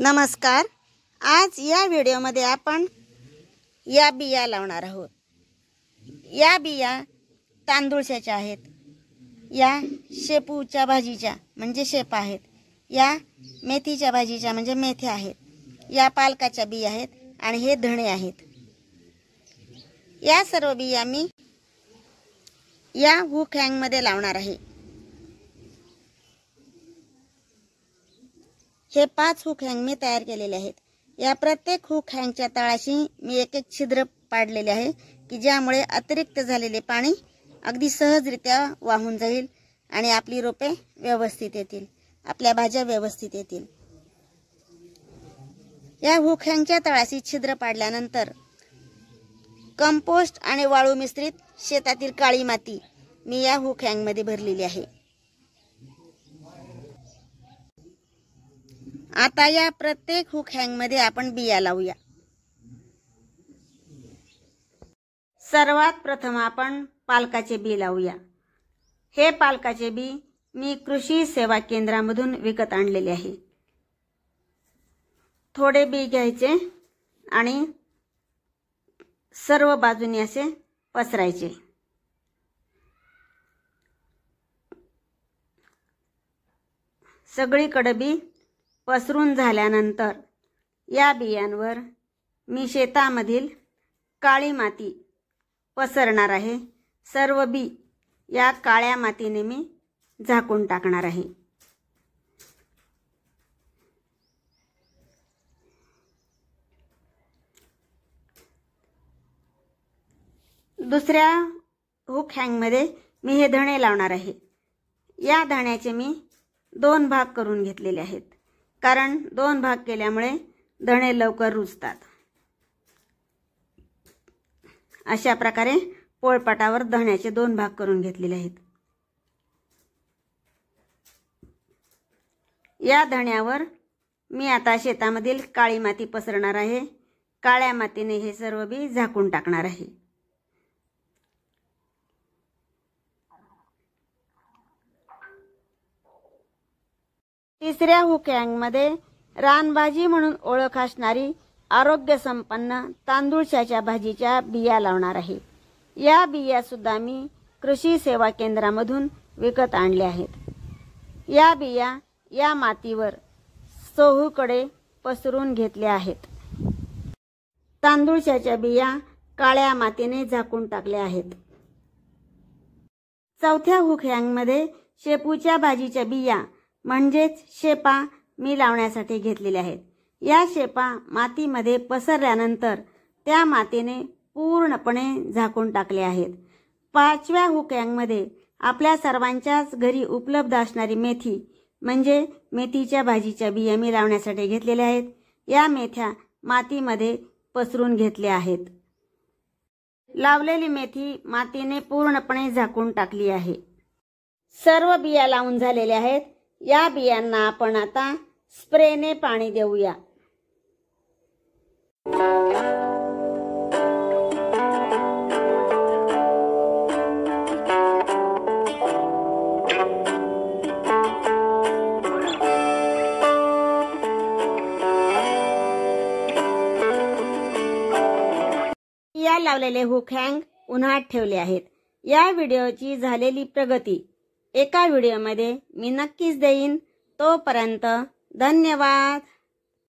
नमस्कार। आज या व्हिडिओमध्ये आपण या बिया लावणार आहोत। या बिया तांदूळच्या आहेत, या शेपूच्या भाजीच्या म्हणजे शेपा आहेत, या मेथीच्या भाजीच्या म्हणजे मेथ्या आहेत, या पालकाच्या बिया आहेत आणि हे धणे आहेत। या सर्व बिया मी या हुक हँग मध्ये लावणार आहे। हे 5 हुक हँग मी तयार केलेले आहेत। या प्रत्येक हुक हँगच्या तळाशी मी एक एक छिद्र पाडलेले आहे की ज्यामुळे अतिरिक्त झालेले पाणी अगदी सहजरित्या वाहून जाईल आणि आपली रोपे व्यवस्थित येतील, आपल्या भाज्या व्यवस्थित येतील। या हुक हँगच्या तळाशी छिद्र पाडल्यानंतर कंपोस्ट आणि वाळू मिश्रित शेतातील काळी माती मी या हुक हँग मध्ये भरलेली आहे। आता या प्रत्येक हुक हँग मध्ये आपण बिया लावूया। सर्वात प्रथम आपण पालकाचे बी लावूया। हे पालकाचे बी मी कृषी सेवा केंद्रामधून विकत आणलेले आहे। थोडे बी घ्यायचे आणि सर्व बाजूनी असे पसरायचे। सगळीकडे बी पसरून झाल्यानंतर या बियांवर मी शेतामधील काळी माती पसरणार आहे। सर्व बी या काळ्या मातीने मी झाकून टाकणार आहे। दुसऱ्या हुक हँग मध्ये मी हे धणे लावणार आहे। या धण्याचे मी 2 भाग करून घेतलेले आहेत, कारण 2 भाग केल्यामुळे धणे लवकर रुजतात। अशा प्रकारे पोळपाटावर धण्याचे 2 भाग करून घेतलेले आहेत। या धण्यावर मी आता शेतामधील काळी माती पसरणार आहे। काळ्या मातीने हे सर्व बी झाकून टाकणार आहे। तिसऱ्या हुक हँग मध्ये रानभाजी म्हणून ओळख असणारी आरोग्य संपन्न तांदूळच्या भाजीच्या बिया लावणार आहे। या बिया सुद्धा मी कृषी सेवा केंद्रामधून विकत आणल्या आहेत। या बिया या मातीवर चहूकडे पसरून घेतल्या आहेत। तांदूळच्या बिया काळ्या मातीने झाकून टाकल्या आहेत। चौथ्या हुक हँग मध्ये शेपूच्या भाजीच्या बिया म्हणजेच शेपा मी लावण्यासाठी घेतलेल्या आहेत। या शेपा मातीमध्ये पसरल्यानंतर त्या मातीने पूर्णपणे झाकून टाकले आहेत। 5व्या हुक हँग मध्ये आपल्या सर्वांच्याच घरी उपलब्ध असणारी मेथी म्हणजे मेथीच्या भाजीच्या बिया मी लावण्यासाठी घेतलेल्या आहेत। या मेथ्या मातीमध्ये पसरून घेतल्या आहेत। लावलेली मेथी मातीने पूर्णपणे झाकून टाकली आहे। सर्व बिया लावून झालेल्या आहेत। या बियांना आपण आता स्प्रेने पाणी देऊया। या लावलेले हुक हँग उन्हात ठेवले आहेत। या व्हिडिओची झालेली प्रगती एका व्हिडिओमध्ये मी नक्कीच देईन। तोपर्यंत धन्यवाद।